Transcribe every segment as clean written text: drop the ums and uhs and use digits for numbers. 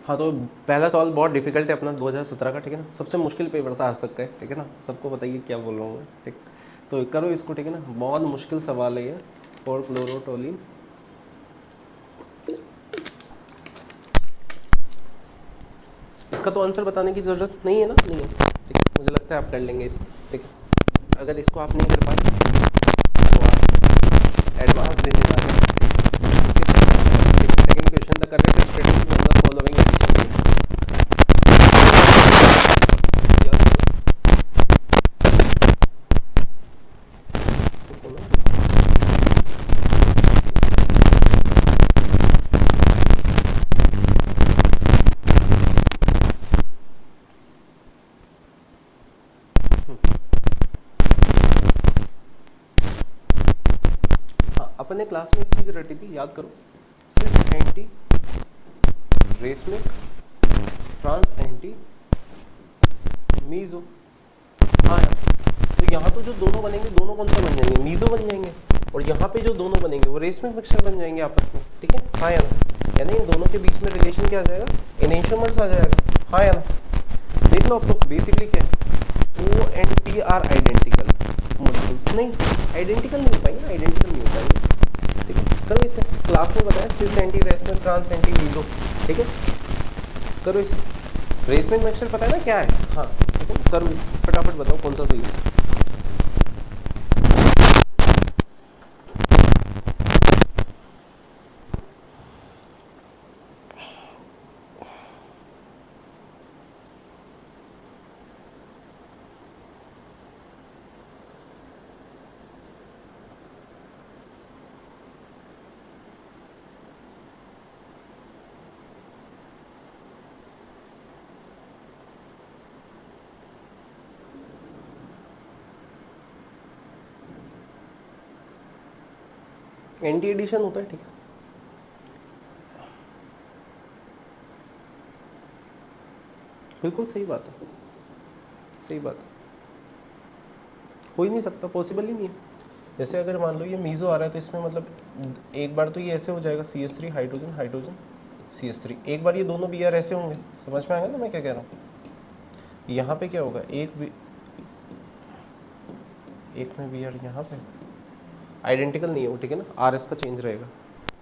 हाँ तो पहला सवाल बहुत डिफिकल्ट है अपना 2017 का, ठीक है ना, सबसे मुश्किल पेपर था आज तक का, ठीक है ना, सबको बताइए क्या बोल रहा हूँ मैं, ठीक। तो करो इसको, ठीक है ना, बहुत मुश्किल सवाल है ये। फोर क्लोरोटोलिन, इसका तो आंसर बताने की ज़रूरत नहीं है ना, नहीं है, ठीक है, मुझे लगता है आप कर लेंगे इसको, ठीक है। अगर इसको आप नहीं कर पाए तो आप एडवांस देने वाले हैं, second question, the correct statement of the following addition. हाँ, अपने क्लास में एक चीज़ रटी थी, याद करो, cis anti racemic trans anti meso. हाँ यार, तो यहाँ तो जो दोनों बनेंगे, दोनों कौन सा बन जाएंगे, मीजो बन जाएंगे, और यहाँ पे जो दोनों बनेंगे वो रेसमिक मिक्सचर बन जाएंगे आपस में, ठीक है। हाँ या ना, यानी इन दोनों के बीच में रिलेशन क्या आ जाएगा, एनेंशियोमर्स आ जाएगा। हाँ या ना, देख लो अब तो बेसिकली क्या है, O and T are identical molecules, नहीं आइडेंटिकल नहीं हो पाएंगे, आइडेंटिकल नहीं हो पाएंगे, ठीक है। करो इसे, क्लास में बताया cis anti racemic trans anti meso, ठीक है। करो इसे, रेसमिक मिक्सचर पता है ना क्या है, हाँ ठीक है, करो इसे फटाफट बताओ कौन सा सही है। एंटी एडिशन होता है, ठीक है, बिल्कुल सही बात है, सही बात है, हो ही नहीं सकता, पॉसिबल ही नहीं है। जैसे अगर मान लो ये मीज़ो आ रहा है तो इसमें मतलब एक बार तो ये ऐसे हो जाएगा CH3 हाइड्रोजन हाइड्रोजन CH3, एक बार ये दोनों बी आर ऐसे होंगे, समझ में आएगा ना मैं क्या कह रहा हूँ। यहाँ पे क्या होगा, एक में बी आर यहाँ पे आइडेंटिकल नहीं है वो, ठीक है ना, आर एस का चेंज रहेगा,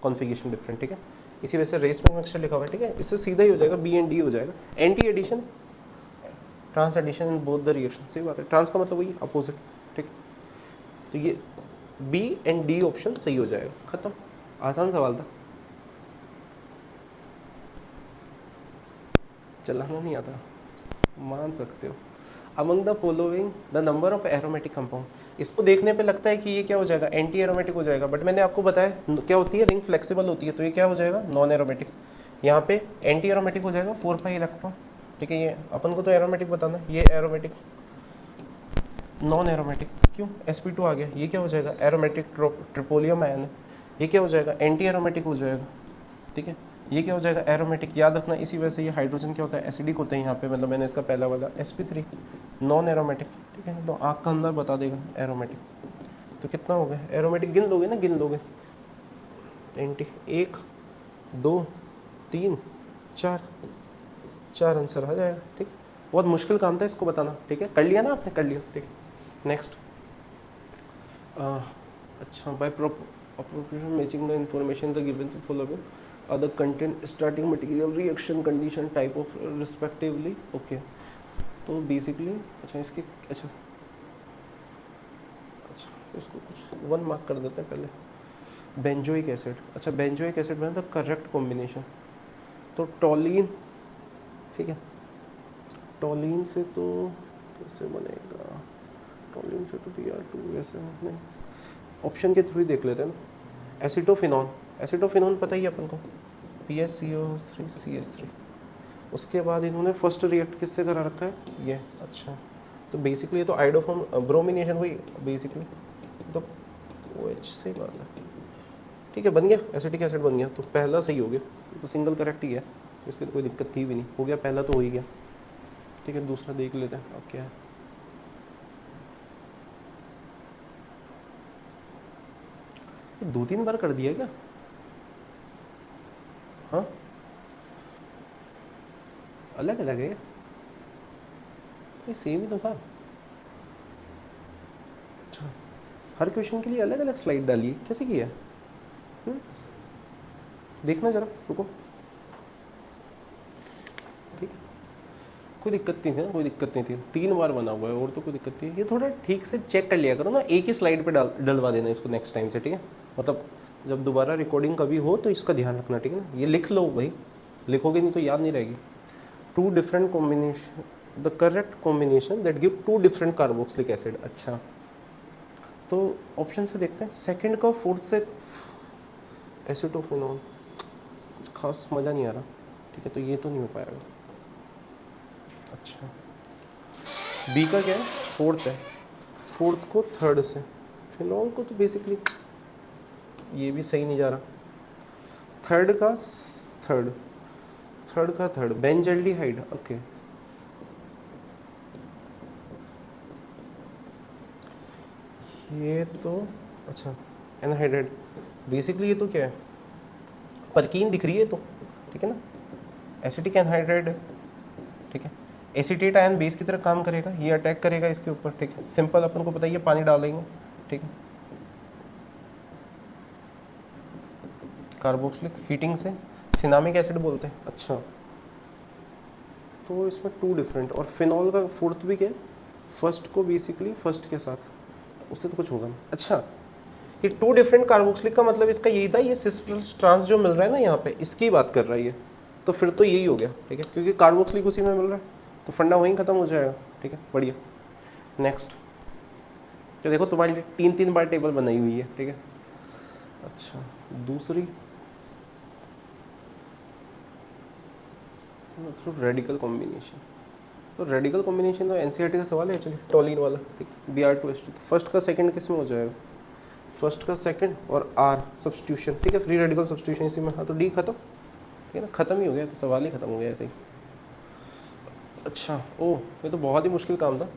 कॉन्फ़िगरेशन डिफरेंट, ठीक है। इसी वजह से रेस में मिक्सचर लिखा हुआ है, ठीक है, इससे सीधा ही हो जाएगा, बी एंड डी हो जाएगा। Anti addition, trans addition in both the reaction, सही बात है, ट्रांस का मतलब वही अपोजिट, ठीक। तो ये बी एंड डी ऑप्शन सही हो जाएगा, खत्म, आसान सवाल था, चलाना नहीं आता, मान सकते हो। Among the following the number of aromatic compound, इसको देखने पे लगता है कि ये क्या हो जाएगा, एंटी एरोमेटिक हो जाएगा, बट मैंने आपको बताया क्या होती है, रिंग फ्लेक्सिबल होती है, तो ये क्या हो जाएगा, नॉन एरोमेटिक। यहाँ पे एंटी एरोमेटिक हो जाएगा 4 5 इलेक्ट्रॉन, ठीक है, ये अपन को तो एरोमेटिक बताना है, ये एरोमेटिक, नॉन एरोमेटिक क्यों, sp2 आ गया, ये क्या हो जाएगा, एरोमेटिक ट्रिपोलियम आयन है, ये क्या हो जाएगा, एंटी एरोमेटिक हो जाएगा, ठीक है। ये क्या हो जाएगा, एरोमेटिक, याद रखना, इसी वजह से ये हाइड्रोजन क्या होता है, एसिडिक होते हैं यहाँ पे, मतलब मैंने इसका पहला वाला sp3 नॉन एरोमेटिक, ठीक है, तो आँख का अंदर बता देगा एरोमेटिक। तो कितना हो गया, एरोमेटिक गिन लोगे ना, गिन लोगे, एंटी, 1 2 3 4, 4 आंसर आ जाएगा, ठीक। बहुत मुश्किल काम था इसको बताना, ठीक है, कर लिया ना आपने, कर लिया, ठीक है। नेक्स्ट, अच्छा, bye appropriation matching the information the given to following are the content starting material reaction condition type of respectively, okay। तो बेसिकली अच्छा इसके, अच्छा अच्छा इसको कुछ 1 मार्क कर देते हैं पहले। बेंजोइक एसिड, अच्छा बेंजोइक एसिड में द करेक्ट कॉम्बिनेशन, तो टॉलिन, ठीक है, टॉलिन से तो कैसे बनेगा, टॉलिन से तो Br2 ऐसे नहीं, ऑप्शन के थ्रू ही देख लेते हैं ना। एसिटोफिनॉन, एसिटोफिनॉन पता ही है अपन को, PSCO3CH3, उसके बाद इन्होंने फर्स्ट रिएक्ट किससे करा रखा है, ये, अच्छा, तो बेसिकली ये तो आइडोफॉर्म ब्रोमिनेशन हुई बेसिकली, तो OH से बात है, ठीक है, बन गया, एसिटिक एसिड बन गया, तो पहला सही हो गया, तो सिंगल करेक्ट ही है, तो इसकी तो कोई दिक्कत थी भी नहीं, हो गया पहला तो हो ही गया, ठीक है। दूसरा देख लेते हैं अब क्या है, ये 2 3 बार कर दिया क्या, हाँ अलग अलग है, ये सेम ही तो था। अच्छा, हर क्वेश्चन के लिए अलग अलग स्लाइड डालिए, कैसे किया? देखना जरा, रुको। ठीक है, कोई दिक्कत नहीं थी ना, कोई दिक्कत नहीं थी, 3 बार बना हुआ है और तो कोई दिक्कत नहीं है। ये थोड़ा ठीक से चेक कर लिया करो ना, एक ही स्लाइड पे डलवा देना इसको नेक्स्ट टाइम से, ठीक है? मतलब जब दोबारा रिकॉर्डिंग कभी हो तो इसका ध्यान रखना, ठीक है ना? ये लिख लो भाई, लिखोगे नहीं तो याद नहीं रहेगी। 2 different combination, the correct combination that give 2 different carboxylic acid. अच्छा, तो ऑप्शन से देखते हैं, सेकंड का फोर्थ से एसिटोफिनॉल, कुछ खास मज़ा नहीं आ रहा, ठीक है? तो ये तो नहीं हो पाएगा। अच्छा, बी का क्या है? फोर्थ है, फोर्थ को थर्ड से, फिनॉल को तो बेसिकली ये भी सही नहीं जा रहा। थर्ड का थर्ड, थर्ड का थर्ड, बेंजल्डिहाइड, ओके। ये तो अच्छा एनहाइड्राइड, बेसिकली ये तो क्या है? परकीन दिख रही है तो, ठीक है ना? एसिटिक एनहाइड्राइड है, ठीक है? एसीटेट आयन बेस की तरह काम करेगा, ये अटैक करेगा इसके ऊपर, ठीक है? सिंपल, अपन को पता है, ये पानी डालेंगे, ठीक है? कार्बोक्सिलिक हीटिंग से सिनामिक एसिड बोलते हैं। अच्छा, तो इसमें 2 डिफरेंट, और फिनॉल का फोर्थ भी क्या है? फर्स्ट को बेसिकली फर्स्ट के साथ, उससे तो कुछ होगा नहीं। अच्छा, ये 2 डिफरेंट कार्बोक्सिलिक का मतलब इसका यही था, ये सिस प्लस ट्रांस जो मिल रहा है ना यहाँ पे, इसकी बात कर रहा है ये, तो फिर तो यही हो गया, ठीक है? क्योंकि कार्बोक्सिलिक उसी में मिल रहा है, तो फंडा वहीं खत्म हो जाएगा, ठीक है? बढ़िया। नेक्स्ट, तो देखो तुम्हारे लिए 3-3 बार टेबल बनाई हुई है, ठीक है? अच्छा, दूसरी मतलब रेडिकल कॉम्बिनेशन, तो रेडिकल कॉम्बिनेशन तो एनसीईआरटी का सवाल है, चलिए टॉलिन वाला, ठीक? Br2H2, तो फर्स्ट का सेकंड किस में हो जाएगा? फर्स्ट का सेकंड और आर सब्स्टिट्यूशन, ठीक है? फ्री रेडिकल सब्स्टिट्यूशन इसी में, हाँ, तो डी खत्म, ठीक है ना? खत्म ही हो गया, तो सवाल ही खत्म हो गया ऐसे ही। अच्छा, ओह, ये तो बहुत ही मुश्किल काम था।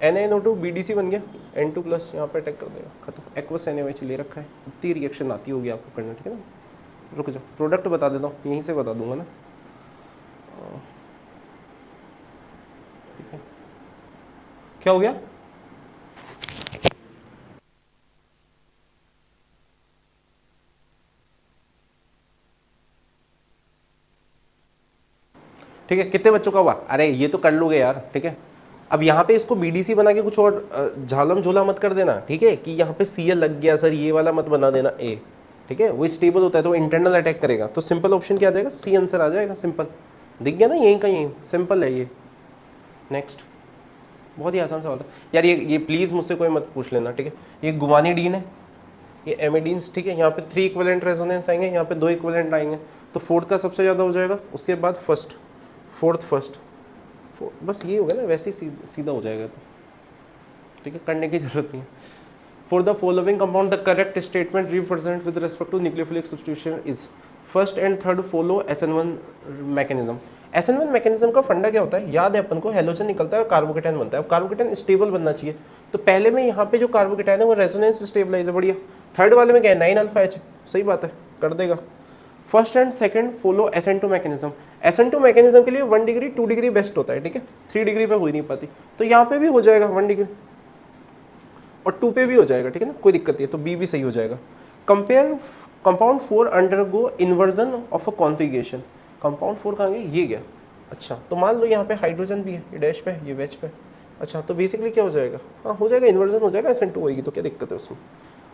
NaNO2 BDC बन गया, N2+, यहाँ पे अटैक कर देगा, खत्म। एक्वस NaOH ले रखा है, इतनी रिएक्शन आती होगी आपको करना, ठीक है ना? रुक जाओ, प्रोडक्ट बता देता हूँ, यहीं से बता दूंगा ना, ठीक है? क्या हो गया? ठीक है, कितने बच्चों का हुआ? अरे ये तो कर लोगे यार, ठीक है? अब यहाँ पे इसको BDC बना के कुछ और झालम झोला मत कर देना, ठीक है? कि यहाँ पे Cl लग गया सर, ये वाला मत बना देना A, ठीक है? वो स्टेबल होता है तो इंटरनल अटैक करेगा, तो सिंपल ऑप्शन क्या आ जाएगा? C आंसर आ जाएगा, सिंपल। दिख गया ना, यहीं का यहीं, सिंपल है ये। नेक्स्ट, बहुत ही आसान सवाल था यार, ये प्लीज़ मुझसे कोई मत पूछ लेना, ठीक है? ये गुवानिडीन है, ये एमिडीन्स, ठीक है? यहाँ पे 3 इक्विवेलेंट रेजोनेंस आएंगे, यहाँ पे 2 इक्विवेलेंट आएंगे, तो फोर्थ का सबसे ज़्यादा हो जाएगा, उसके बाद फर्स्ट, फोर्थ फर्स्ट, बस ये हो गया ना, वैसे ही सीधा हो जाएगा, तो ठीक है, करने की जरूरत नहीं है। For the following compound the correct statement represent with respect to nucleophilic substitution is, first and third follow SN1 mechanism. SN1 mechanism का फंडा क्या होता है? याद है अपन को, हेलोजन निकलता है और कार्बोकेटायन बनता है, और कार्बोकेटायन स्टेबल बनना चाहिए, तो पहले में यहाँ पे जो कार्बोकेटायन है वो रेजोनेंस स्टेबलाइज है, बढ़िया। थर्ड वाले में क्या है? 9-alpha-H, सही बात है, कर देगा। First and second follow SN2 mechanism. SN2 mechanism के लिए 1 डिग्री 2 डिग्री बेस्ट होता है, ठीक है? 3 डिग्री पे हो ही नहीं पाती, तो यहाँ पे भी हो जाएगा 1 डिग्री, और 2 पे भी हो जाएगा, ठीक है ना? कोई दिक्कत नहीं है, तो बी भी सही हो जाएगा। Compare compound 4 undergo inversion of a configuration, compound 4 कहाँ गया? ये गया। अच्छा, तो मान लो यहाँ पे हाइड्रोजन भी है, ये डैश पे, ये वेज पे। अच्छा, तो बेसिकली क्या हो जाएगा? हाँ, हो जाएगा, इन्वर्जन हो जाएगा, SN2 होगी, तो क्या दिक्कत है उसमें?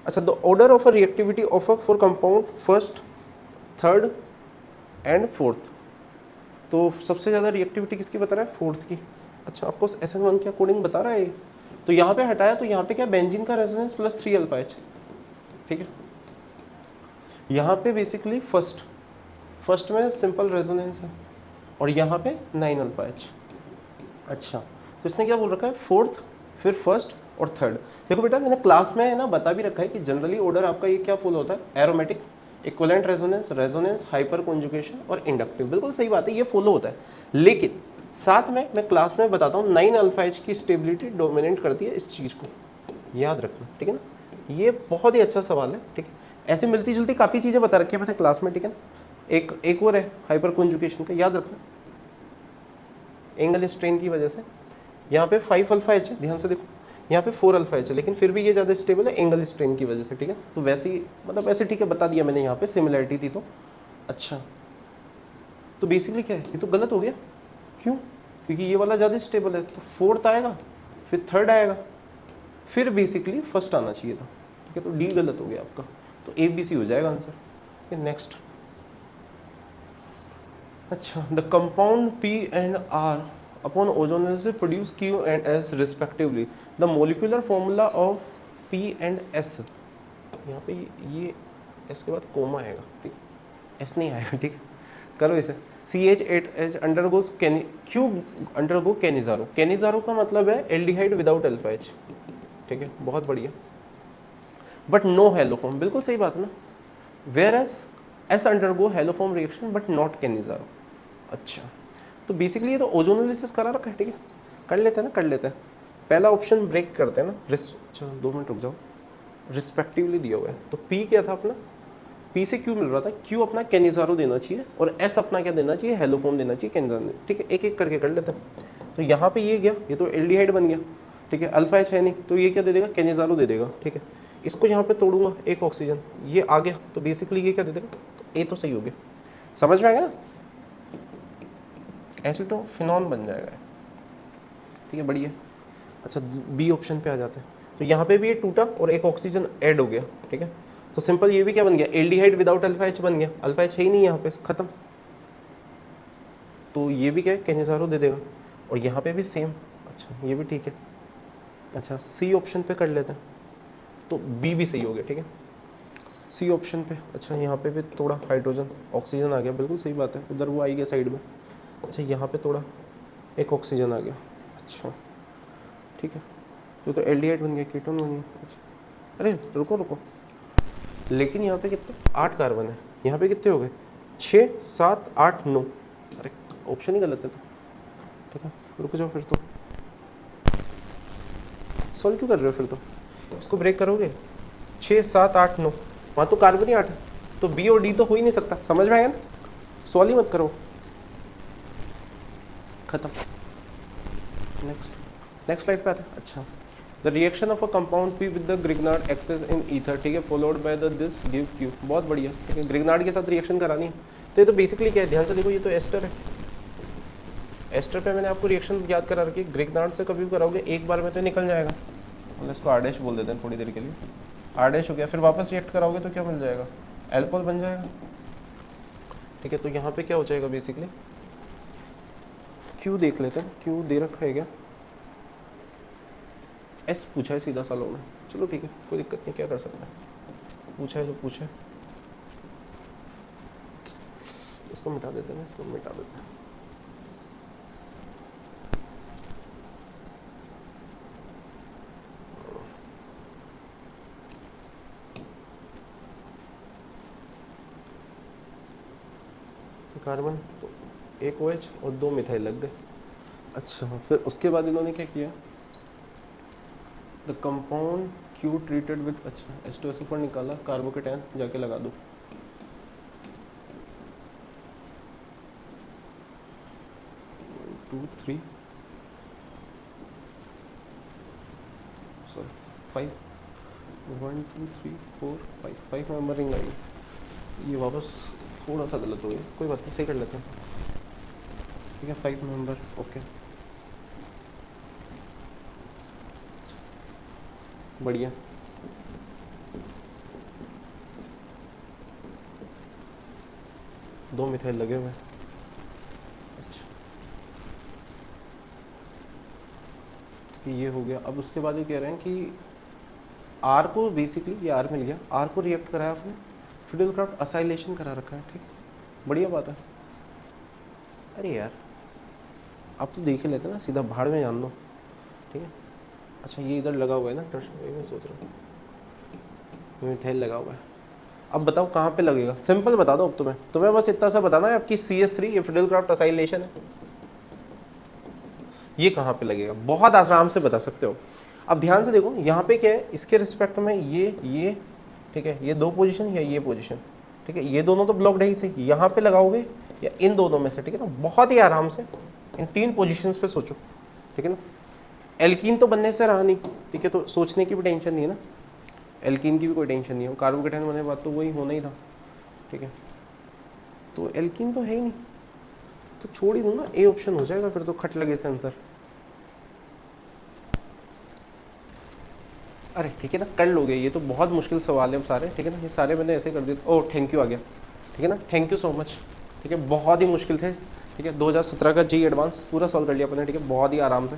अच्छा, the order of a reactivity of a for compound first, third and fourth, तो सबसे ज़्यादा रिएक्टिविटी किसकी बता रहा है? फोर्थ की। अच्छा, ऑफकोर्स SN1 के अकॉर्डिंग बता रहा है ये, तो यहाँ पे हटाया, तो यहाँ पे क्या? बेंजीन का रेजोनेंस प्लस 3-alpha-H, ठीक है? यहाँ पे बेसिकली फर्स्ट में सिंपल रेजोनेंस है, और यहाँ पे 9-alpha-H। अच्छा, तो इसने क्या बोल रखा है? फोर्थ, फिर फर्स्ट और थर्ड। देखो बेटा, मैंने क्लास में है ना बता भी रखा है कि जनरली ऑर्डर आपका ये क्या फॉलो होता है? Aromatic, equivalent resonance, resonance, hyper conjugation और इंडक्टिव, बिल्कुल सही बात है, ये फॉलो होता है। लेकिन साथ में मैं क्लास में बताता हूँ 9-alpha-H की स्टेबिलिटी डोमिनेट करती है इस चीज़ को, याद रखना, ठीक है ना? ये बहुत ही अच्छा सवाल है, ठीक है? ऐसे मिलती जुलती काफ़ी चीज़ें बता रखी है मैंने क्लास में, ठीक है ना? एक और है हाइपर कॉन्जुगेशन का, याद रखना। एंगल स्ट्रेन की वजह से। यहाँ पे 5 अल्फा एच है, ध्यान से देखो, यहाँ पे 4 अल्फा एच है, लेकिन फिर भी ये ज़्यादा स्टेबल है एंगल स्ट्रेन की वजह से, ठीक है। तो वैसे ही मतलब ऐसे ठीक है, बता दिया मैंने, यहाँ पे सिमिलरिटी थी तो। अच्छा, तो बेसिकली क्या है, ये तो गलत हो गया, क्यों? क्योंकि ये वाला ज़्यादा स्टेबल है, तो फोर्थ आएगा, फिर थर्ड आएगा, फिर बेसिकली फर्स्ट आना चाहिए था, ठीक है। तो डी गलत हो गया आपका, तो ए बी सी हो जाएगा आंसर। नेक्स्ट, अच्छा, the compound P and R upon ozonolysis produce Q and S respectively, the molecular formula of P and S. यहाँ पे ये एस के बाद कोमा आएगा, ठीक, एस नहीं आएगा, ठीक है। करो इसे, CH8H undergoes Q undergo Cannizzaro. Cannizzaro का मतलब है एल्डिहाइड विदाउट अल्फा एच, ठीक है, बहुत बढ़िया। बट नो हेलोफॉर्म, बिल्कुल सही बात है ना। Whereas S undergo haloform reaction but not Cannizzaro. अच्छा, तो बेसिकली ये तो ओजोनोलिसिस करा रखा है, ठीक है, कर लेते हैं ना, कर लेते हैं। पहला ऑप्शन ब्रेक करते हैं ना, अच्छा 2 मिनट रुक जाओ, रिस्पेक्टिवली दिया हुआ है, तो पी क्या था अपना, पी से क्यू मिल रहा था, क्यू अपना कैनिजारो देना चाहिए और एस अपना क्या देना चाहिए, हेलोफॉर्म देना चाहिए कैनिजारो, ठीक है। एक एक करके कर लेते हैं। तो यहाँ पे ये गया, ये तो एल्डिहाइड बन गया, ठीक है, अल्फा एच है नहीं, तो ये क्या दे देगा, कैनिजारो दे देगा, ठीक है। इसको यहाँ पे तोड़ूंगा, एक ऑक्सीजन, ये आ गया, तो बेसिकली ये क्या दे देगा, तो ए तो सही हो गया, समझ में आएगा ना, एसिटोफिनॉल बन जाएगा, ठीक है, बढ़िया। अच्छा, बी ऑप्शन पे आ जाते हैं, तो यहाँ पे भी ये टूटा और एक ऑक्सीजन ऐड हो गया, ठीक है। तो सिंपल ये भी क्या बन गया, एल्डिहाइड विदाउट अल्फा एच बन गया, अल्फा एच है ही नहीं यहाँ पे, खत्म। तो ये भी क्या है, कैनिजारो दे देगा, और यहाँ पे भी सेम, अच्छा ये भी ठीक है। अच्छा, सी ऑप्शन पे कर लेते हैं, तो बी भी सही हो गया, ठीक है, सी ऑप्शन पे। अच्छा, यहाँ पे भी थोड़ा हाइड्रोजन, ऑक्सीजन आ गया, बिल्कुल सही बात है, उधर वो आई गया साइड में। अच्छा, यहाँ पे थोड़ा एक ऑक्सीजन आ गया, अच्छा ठीक है, तो एल्डिहाइड बन गया, कीटोन बन गया। अच्छा, अरे रुको रुको, लेकिन यहाँ पे कितने, 8 कार्बन है, यहाँ पे कितने हो गए, 6 7 8 9, अरे ऑप्शन ही गलत है तो, ठीक है, रुक जाओ फिर, तो सॉल्व क्यों कर रहे हो फिर, तो इसको ब्रेक करोगे, 6 7 8 9, वहाँ तो कार्बन ही 8 है, तो बी और डी तो हो ही नहीं सकता, समझ में आएगा ना, सॉल्व ही मत करो, खत्म। नेक्स्ट स्लाइड पे आता है। अच्छा, the reaction of a compound P with the Grignard excess in ether, ठीक है, followed by the this give Q, बहुत बढ़िया, ठीक है, ग्रिग्नार्ड के साथ रिएक्शन करानी है। तो ये तो बेसिकली क्या है, ध्यान से देखो, ये तो एस्टर है, एस्टर पे मैंने आपको रिएक्शन याद करा रखी है, ग्रिग्नार्ड से कभी भी कराओगे एक बार में तो निकल जाएगा, मतलब इसको आर डैश बोल देते हैं थोड़ी देर के लिए, आर डैश हो गया, फिर वापस रिएक्ट कराओगे तो क्या मिल जाएगा, एल्कोहल बन जाएगा, ठीक है। तो यहाँ पे क्या हो जाएगा, बेसिकली क्यू देख लेते हैं, क्यू दे रखा है क्या, एस पूछा है सीधा सालों में, चलो ठीक है, कोई दिक्कत नहीं, क्या कर सकते हैं, पूछा है तो पूछा है, इसको मिटा देते हैं, इसको मिटा देते हैं। कार्बन तो एक OH और 2 मिथाइल लग गए। अच्छा, फिर उसके बाद इन्होंने क्या किया, the compound Q treated with, अच्छा H2SO4 निकाला, कार्बोकेटायन जाके लगा दो, two three sorry 5 1 2 3 4 5 number ring आई, ये वापस थोड़ा सा गलत हो गया, कोई बात नहीं, सही कर लेते हैं, ठीक है, 5 नंबर, ओके, बढ़िया। दो मिथाइल लगे हुए, अच्छा ठीक है, ये हो गया। अब उसके बाद ये कह रहे हैं कि आर को, बेसिकली ये आर मिल गया, आर को रिएक्ट कराया आपने, फिडेलक्राफ्ट असाइलेशन करा रखा है, ठीक, बढ़िया बात है। अरे यार, अब तो देख ही लेते ना, सीधा भाड़ में जान दो, ठीक है। अच्छा, ये इधर लगा हुआ है ना, मैं सोच रहा हूँ मिथाइल लगा हुआ है, अब बताओ कहाँ पे लगेगा, सिंपल बता दो, अब तुम्हें बस इतना सा बताना है, आपकी CH3 ये फिडेलक्राफ्ट असाइलेशन है, ये कहाँ पे लगेगा, बहुत आराम से बता सकते हो। अब ध्यान से देखो, यहाँ पे क्या है, इसके रिस्पेक्ट में ये ठीक है, ये 2 पोजीशन या ये पोजीशन, ठीक है, ये दोनों तो ब्लॉक्ड है ही से, यहाँ पे लगाओगे या इन दोनों में से, ठीक है ना, बहुत ही आराम से इन 3 पोजीशंस पे सोचो, ठीक है ना। एल्कीन तो बनने से रहा नहीं, ठीक है, तो सोचने की भी टेंशन नहीं है ना, एल्कीन की भी कोई टेंशन नहीं है, कार्बोकेटायन बनने के बाद तो वही होना ही था, ठीक है। तो एल्कीन तो है ही नहीं, तो छोड़ ही दो ना, ए ऑप्शन हो जाएगा फिर तो, खट लगे से आंसर। अरे ठीक है ना, कर लोगे, ये तो बहुत मुश्किल सवाल है सारे, ठीक है ना, ये सारे मैंने ऐसे कर दिए। ओह थैंक यू आ गया, ठीक है ना, थैंक यू सो मच, ठीक है, बहुत ही मुश्किल थे, ठीक है। 2017 का जी एडवांस पूरा सॉल्व कर लिया अपने, ठीक है, बहुत ही आराम से।